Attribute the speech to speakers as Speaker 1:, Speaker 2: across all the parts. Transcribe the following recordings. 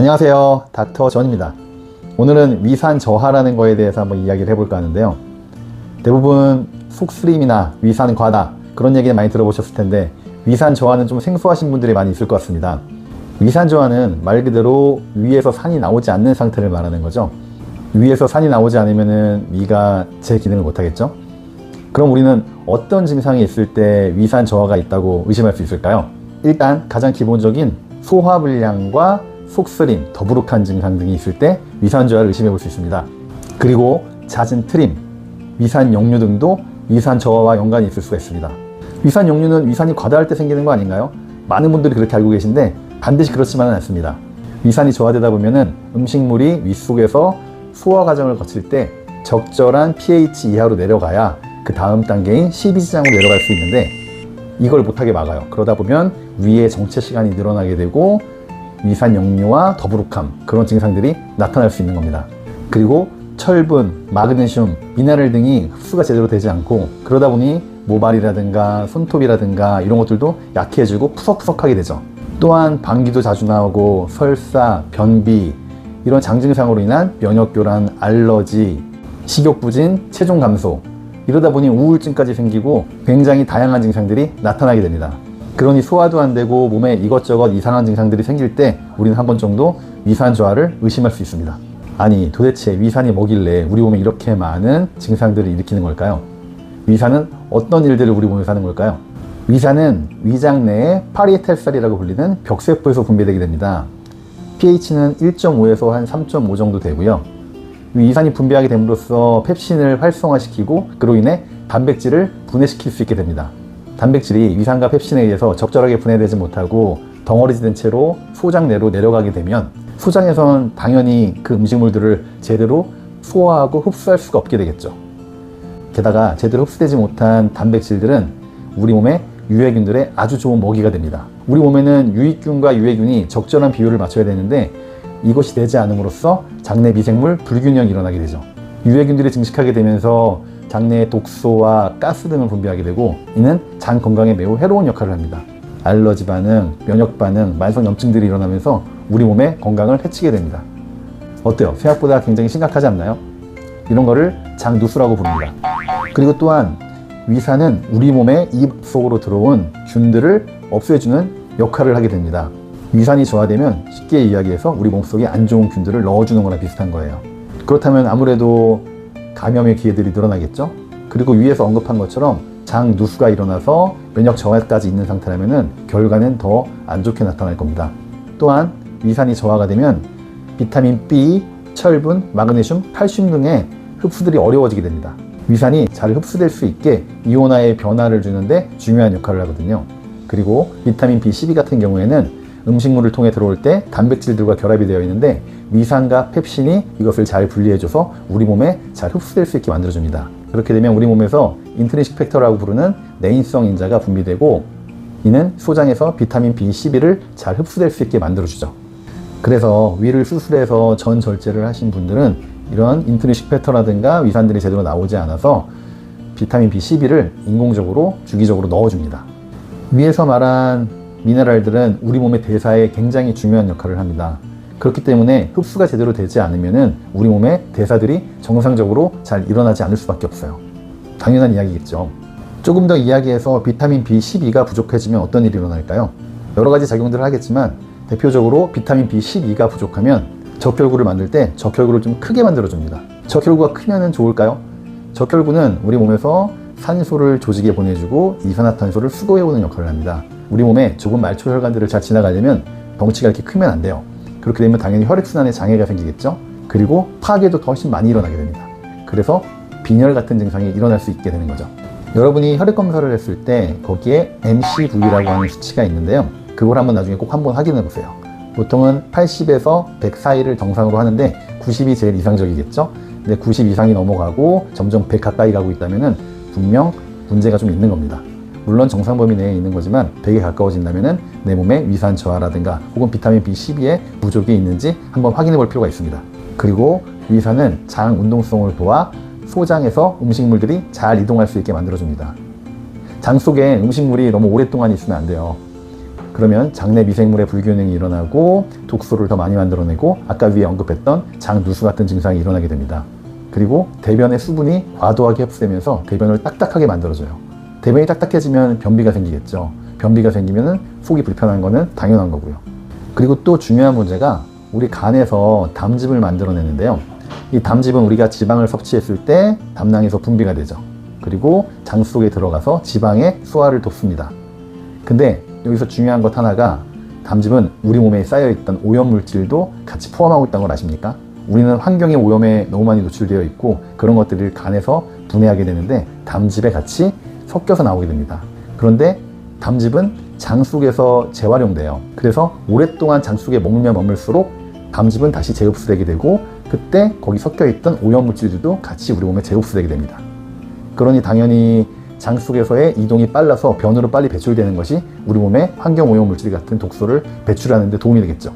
Speaker 1: 안녕하세요, 닥터 전입니다. 오늘은 위산 저하라는 거에 대해서 한번 이야기를 해볼까 하는데요. 대부분 속쓰림이나 위산 과다 그런 얘기는 많이 들어보셨을 텐데 위산 저하는 좀 생소하신 분들이 많이 있을 것 같습니다. 위산 저하는 말 그대로 위에서 산이 나오지 않는 상태를 말하는 거죠. 위에서 산이 나오지 않으면 위가 제 기능을 못하겠죠. 그럼 우리는 어떤 증상이 있을 때 위산 저하가 있다고 의심할 수 있을까요? 일단 가장 기본적인 소화불량과 속쓰림, 더부룩한 증상 등이 있을 때 위산 저하를 의심해 볼 수 있습니다. 그리고 잦은 트림, 위산 역류 등도 위산 저하와 연관이 있을 수가 있습니다. 위산 역류는 위산이 과다할 때 생기는 거 아닌가요? 많은 분들이 그렇게 알고 계신데 반드시 그렇지만은 않습니다. 위산이 저하되다 보면은 음식물이 위 속에서 소화 과정을 거칠 때 적절한 pH 이하로 내려가야 그 다음 단계인 CB지장으로 내려갈 수 있는데 이걸 못하게 막아요. 그러다 보면 위의 정체 시간이 늘어나게 되고 위산 역류와 더부룩함 그런 증상들이 나타날 수 있는 겁니다. 그리고 철분, 마그네슘, 미네랄 등이 흡수가 제대로 되지 않고 그러다 보니 모발이라든가 손톱이라든가 이런 것들도 약해지고 푸석푸석하게 되죠. 또한 방귀도 자주 나오고 설사, 변비 이런 장증상으로 인한 면역교란, 알러지, 식욕부진, 체중 감소 이러다 보니 우울증까지 생기고 굉장히 다양한 증상들이 나타나게 됩니다. 그러니 소화도 안 되고 몸에 이것저것 이상한 증상들이 생길 때 우리는 한 번 정도 위산 저하를 의심할 수 있습니다. 아니 도대체 위산이 뭐길래 우리 몸에 이렇게 많은 증상들을 일으키는 걸까요? 위산은 어떤 일들을 우리 몸에서 하는 걸까요? 위산은 위장 내에 파리에탈살이라고 불리는 벽세포에서 분비되게 됩니다. pH는 1.5에서 한 3.5 정도 되고요. 위산이 분비하게 됨으로써 펩신을 활성화시키고 그로 인해 단백질을 분해시킬 수 있게 됩니다. 단백질이 위산과 펩신에 의해서 적절하게 분해되지 못하고 덩어리진 채로 소장 내로 내려가게 되면 소장에선 당연히 그 음식물들을 제대로 소화하고 흡수할 수가 없게 되겠죠. 게다가 제대로 흡수되지 못한 단백질들은 우리 몸의 유해균들의 아주 좋은 먹이가 됩니다. 우리 몸에는 유익균과 유해균이 적절한 비율을 맞춰야 되는데 이것이 되지 않음으로써 장내 미생물 불균형이 일어나게 되죠. 유해균들이 증식하게 되면서 장내에 독소와 가스 등을 분비하게 되고 이는 장 건강에 매우 해로운 역할을 합니다. 알러지 반응, 면역 반응, 만성 염증들이 일어나면서 우리 몸의 건강을 해치게 됩니다. 어때요? 생각보다 굉장히 심각하지 않나요? 이런 거를 장누수라고 부릅니다. 그리고 또한 위산은 우리 몸의 입 속으로 들어온 균들을 없애주는 역할을 하게 됩니다. 위산이 저하되면 쉽게 이야기해서 우리 몸속에 안 좋은 균들을 넣어주는 거나 비슷한 거예요. 그렇다면 아무래도 감염의 기회들이 늘어나겠죠. 그리고 위에서 언급한 것처럼 장 누수가 일어나서 면역 저하까지 있는 상태라면 결과는 더 안 좋게 나타날 겁니다. 또한 위산이 저하가 되면 비타민 B, 철분, 마그네슘, 칼슘 등의 흡수들이 어려워지게 됩니다. 위산이 잘 흡수될 수 있게 이온화의 변화를 주는데 중요한 역할을 하거든요. 그리고 비타민 B12 같은 경우에는 음식물을 통해 들어올 때 단백질들과 결합이 되어 있는데 위산과 펩신이 이것을 잘 분리해줘서 우리 몸에 잘 흡수될 수 있게 만들어줍니다. 그렇게 되면 우리 몸에서 인트리식 팩터라고 부르는 내인성 인자가 분비되고 이는 소장에서 비타민 B12를 잘 흡수될 수 있게 만들어주죠. 그래서 위를 수술해서 전 절제를 하신 분들은 이런 인트리식 팩터라든가 위산들이 제대로 나오지 않아서 비타민 B12를 인공적으로 주기적으로 넣어줍니다. 위에서 말한 미네랄들은 우리 몸의 대사에 굉장히 중요한 역할을 합니다. 그렇기 때문에 흡수가 제대로 되지 않으면 우리 몸의 대사들이 정상적으로 잘 일어나지 않을 수밖에 없어요. 당연한 이야기겠죠. 조금 더 이야기해서 비타민 B12가 부족해지면 어떤 일이 일어날까요? 여러 가지 작용들을 하겠지만 대표적으로 비타민 B12가 부족하면 적혈구를 만들 때 적혈구를 좀 크게 만들어줍니다. 적혈구가 크면 좋을까요? 적혈구는 우리 몸에서 산소를 조직에 보내주고 이산화탄소를 수거해오는 역할을 합니다. 우리 몸에 좁은 말초혈관들을 잘 지나가려면 덩치가 이렇게 크면 안 돼요. 그렇게 되면 당연히 혈액순환에 장애가 생기겠죠. 그리고 파괴도 더 훨씬 많이 일어나게 됩니다. 그래서 빈혈 같은 증상이 일어날 수 있게 되는 거죠. 여러분이 혈액 검사를 했을 때 거기에 MCV라고 하는 수치가 있는데요. 그걸 한번 나중에 꼭 한번 확인해 보세요. 보통은 80에서 100 사이를 정상으로 하는데 90이 제일 이상적이겠죠. 근데 90 이상이 넘어가고 점점 100 가까이 가고 있다면 분명 문제가 좀 있는 겁니다. 물론 정상 범위 내에 있는 거지만 100에 가까워진다면 내 몸에 위산 저하라든가 혹은 비타민 B12의 부족이 있는지 한번 확인해 볼 필요가 있습니다. 그리고 위산은 장 운동성을 도와 소장에서 음식물들이 잘 이동할 수 있게 만들어줍니다. 장 속에 음식물이 너무 오랫동안 있으면 안 돼요. 그러면 장내 미생물의 불균형이 일어나고 독소를 더 많이 만들어내고 아까 위에 언급했던 장누수 같은 증상이 일어나게 됩니다. 그리고 대변의 수분이 과도하게 흡수되면서 대변을 딱딱하게 만들어줘요. 대변이 딱딱해지면 변비가 생기겠죠. 변비가 생기면 속이 불편한 거는 당연한 거고요. 그리고 또 중요한 문제가 우리 간에서 담즙을 만들어내는데요. 이 담즙은 우리가 지방을 섭취했을 때 담낭에서 분비가 되죠. 그리고 장 속에 들어가서 지방의 수화를 돕습니다. 근데 여기서 중요한 것 하나가 담즙은 우리 몸에 쌓여있던 오염물질도 같이 포함하고 있다는 걸 아십니까? 우리는 환경의 오염에 너무 많이 노출되어 있고 그런 것들을 간에서 분해하게 되는데 담즙에 같이 섞여서 나오게 됩니다. 그런데 담즙은 장 속에서 재활용돼요. 그래서 오랫동안 장 속에 머물면 머물수록 담즙은 다시 재흡수되게 되고 그때 거기 섞여있던 오염물질들도 같이 우리 몸에 재흡수되게 됩니다. 그러니 당연히 장 속에서의 이동이 빨라서 변으로 빨리 배출되는 것이 우리 몸에 환경 오염물질 같은 독소를 배출하는 데 도움이 되겠죠.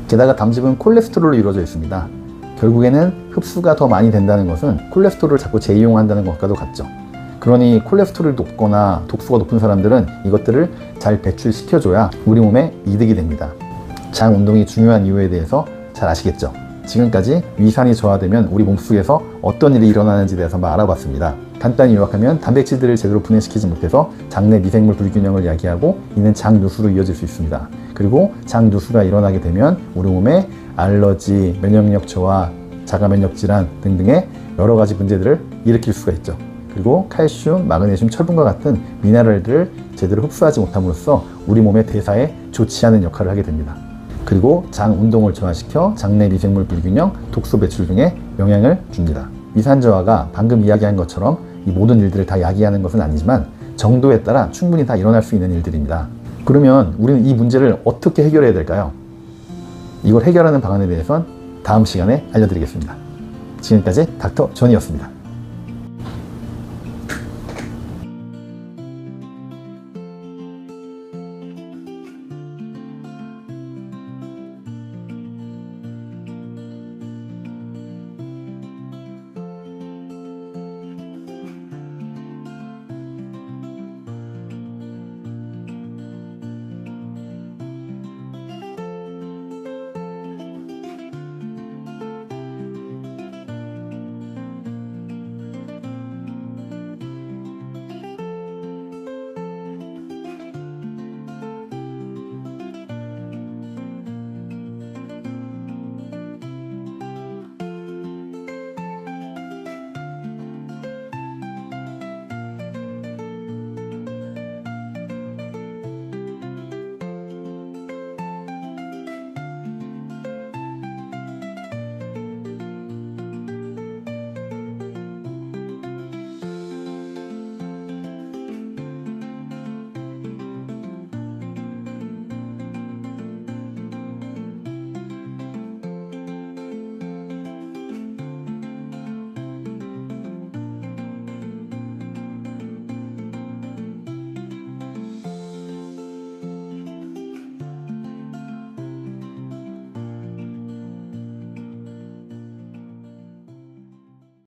Speaker 1: 게다가 담즙은 콜레스테롤로 이루어져 있습니다. 결국에는 흡수가 더 많이 된다는 것은 콜레스테롤을 자꾸 재이용한다는 것과도 같죠. 그러니 콜레스테롤이 높거나 독소가 높은 사람들은 이것들을 잘 배출시켜줘야 우리 몸에 이득이 됩니다. 장 운동이 중요한 이유에 대해서 잘 아시겠죠? 지금까지 위산이 저하되면 우리 몸속에서 어떤 일이 일어나는지에 대해서 한번 알아봤습니다. 간단히 요약하면 단백질들을 제대로 분해시키지 못해서 장내 미생물 불균형을 야기하고 이는 장누수로 이어질 수 있습니다. 그리고 장누수가 일어나게 되면 우리 몸에 알러지, 면역력 저하, 자가면역 질환 등등의 여러 가지 문제들을 일으킬 수가 있죠. 그리고 칼슘, 마그네슘, 철분과 같은 미네랄들을 제대로 흡수하지 못함으로써 우리 몸의 대사에 좋지 않은 역할을 하게 됩니다. 그리고 장 운동을 저하시켜 장내 미생물 불균형, 독소 배출 등에 영향을 줍니다. 위산 저하가 방금 이야기한 것처럼 이 모든 일들을 다 야기하는 것은 아니지만 정도에 따라 충분히 다 일어날 수 있는 일들입니다. 그러면 우리는 이 문제를 어떻게 해결해야 될까요? 이걸 해결하는 방안에 대해서는 다음 시간에 알려드리겠습니다. 지금까지 닥터 존이었습니다.